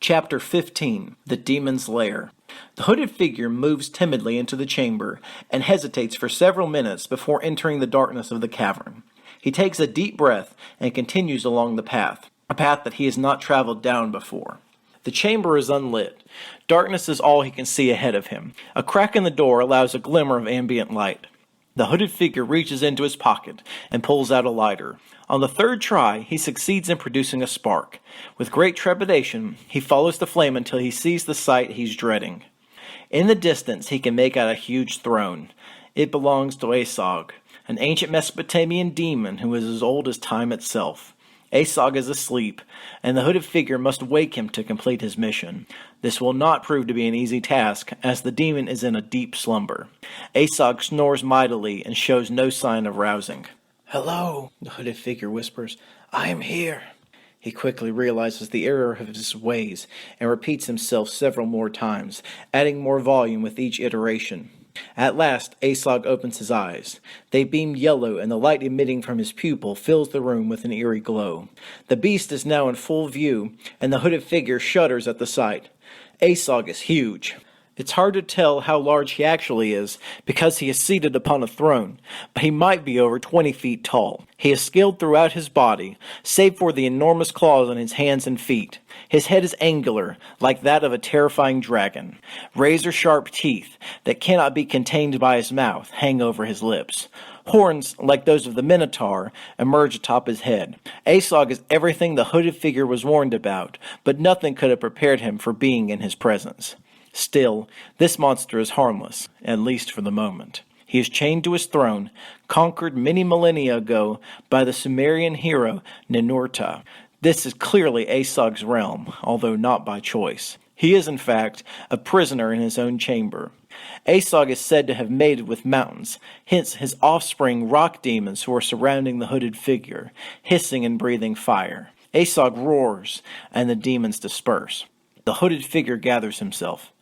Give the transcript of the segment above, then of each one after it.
Chapter 15, The Demon's Lair. The hooded figure moves timidly into the chamber and hesitates for several minutes before entering the darkness of the cavern. He takes a deep breath and continues along the path, a path that he has not traveled down before. The chamber is unlit. Darkness is all he can see ahead of him. A crack in the door allows a glimmer of ambient light. The hooded figure reaches into his pocket and pulls out a lighter. On the third try, he succeeds in producing a spark. With great trepidation, he follows the flame until he sees the sight he's dreading. In the distance, he can make out a huge throne. It belongs to Asog, an ancient Mesopotamian demon who is as old as time itself. Asog is asleep, and the hooded figure must wake him to complete his mission. This will not prove to be an easy task, as the demon is in a deep slumber. Asog snores mightily and shows no sign of rousing. "Hello," the hooded figure whispers. "I am here." He quickly realizes the error of his ways and repeats himself several more times, adding more volume with each iteration. At last, Asog opens his eyes. They beam yellow, and the light emitting from his pupil fills the room with an eerie glow. The beast is now in full view, and the hooded figure shudders at the sight. Asog is huge. It's hard to tell how large he actually is, because he is seated upon a throne, but he might be over 20 feet tall. He is scaled throughout his body, save for the enormous claws on his hands and feet. His head is angular, like that of a terrifying dragon. Razor-sharp teeth, that cannot be contained by his mouth, hang over his lips. Horns, like those of the Minotaur, emerge atop his head. Asog is everything the hooded figure was warned about, but nothing could have prepared him for being in his presence. Still, this monster is harmless, at least for the moment. He is chained to his throne, conquered many millennia ago by the Sumerian hero Ninurta. This is clearly Asog's realm, although not by choice. He is, in fact, a prisoner in his own chamber. Asog is said to have mated with mountains, hence his offspring rock demons who are surrounding the hooded figure, hissing and breathing fire. Asog roars, and the demons disperse. The hooded figure gathers himself.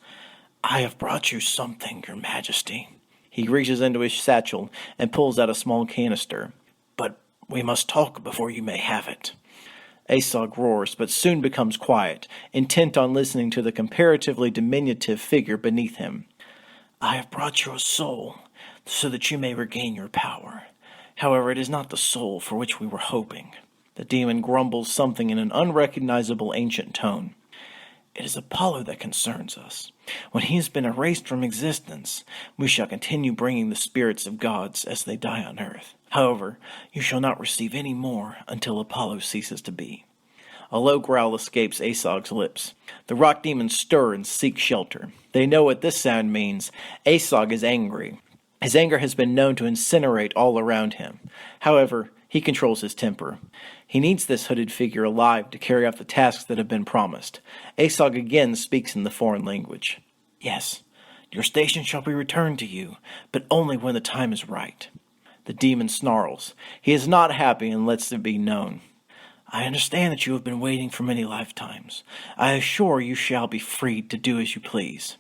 "I have brought you something, Your Majesty." He reaches into his satchel and pulls out a small canister. "But we must talk before you may have it." Asog roars, but soon becomes quiet, intent on listening to the comparatively diminutive figure beneath him. "I have brought you a soul, so that you may regain your power. However, it is not the soul for which we were hoping." The demon grumbles something in an unrecognizable ancient tone. "It is Apollo that concerns us. When he has been erased from existence, we shall continue bringing the spirits of gods as they die on earth. However, you shall not receive any more until Apollo ceases to be." A low growl escapes Asog's lips. The rock demons stir and seek shelter. They know what this sound means. Asog is angry. His anger has been known to incinerate all around him. However, he controls his temper. He needs this hooded figure alive to carry out the tasks that have been promised. Asog again speaks in the foreign language. "Yes, your station shall be returned to you, but only when the time is right." The demon snarls. He is not happy and lets it be known. "I understand that you have been waiting for many lifetimes. I assure you shall be freed to do as you please.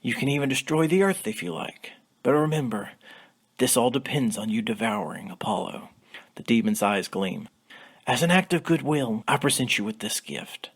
You can even destroy the earth if you like. But remember, this all depends on you devouring Apollo." The demon's eyes gleam. "As an act of goodwill, I present you with this gift."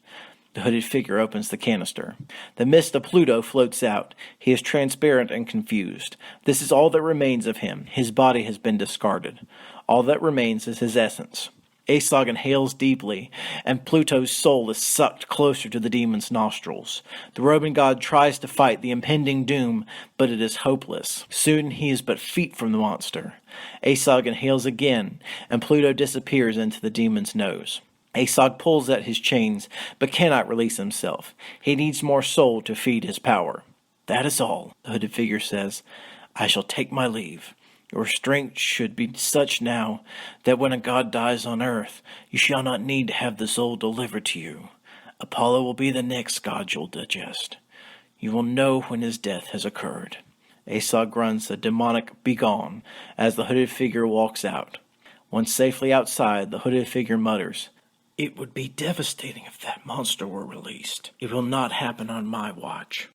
The hooded figure opens the canister. The mist of Pluto floats out. He is transparent and confused. This is all that remains of him. His body has been discarded. All that remains is his essence. Asog inhales deeply, and Pluto's soul is sucked closer to the demon's nostrils. The Roman god tries to fight the impending doom, but it is hopeless. Soon he is but feet from the monster. Asog inhales again, and Pluto disappears into the demon's nose. Asog pulls at his chains, but cannot release himself. He needs more soul to feed his power. "That is all," the hooded figure says. "I shall take my leave. Your strength should be such now that when a god dies on earth, you shall not need to have the soul delivered to you. Apollo will be the next god you'll digest. You will know when his death has occurred." Asog grunts a demonic "begone" as the hooded figure walks out. Once safely outside, the hooded figure mutters, "It would be devastating if that monster were released. It will not happen on my watch."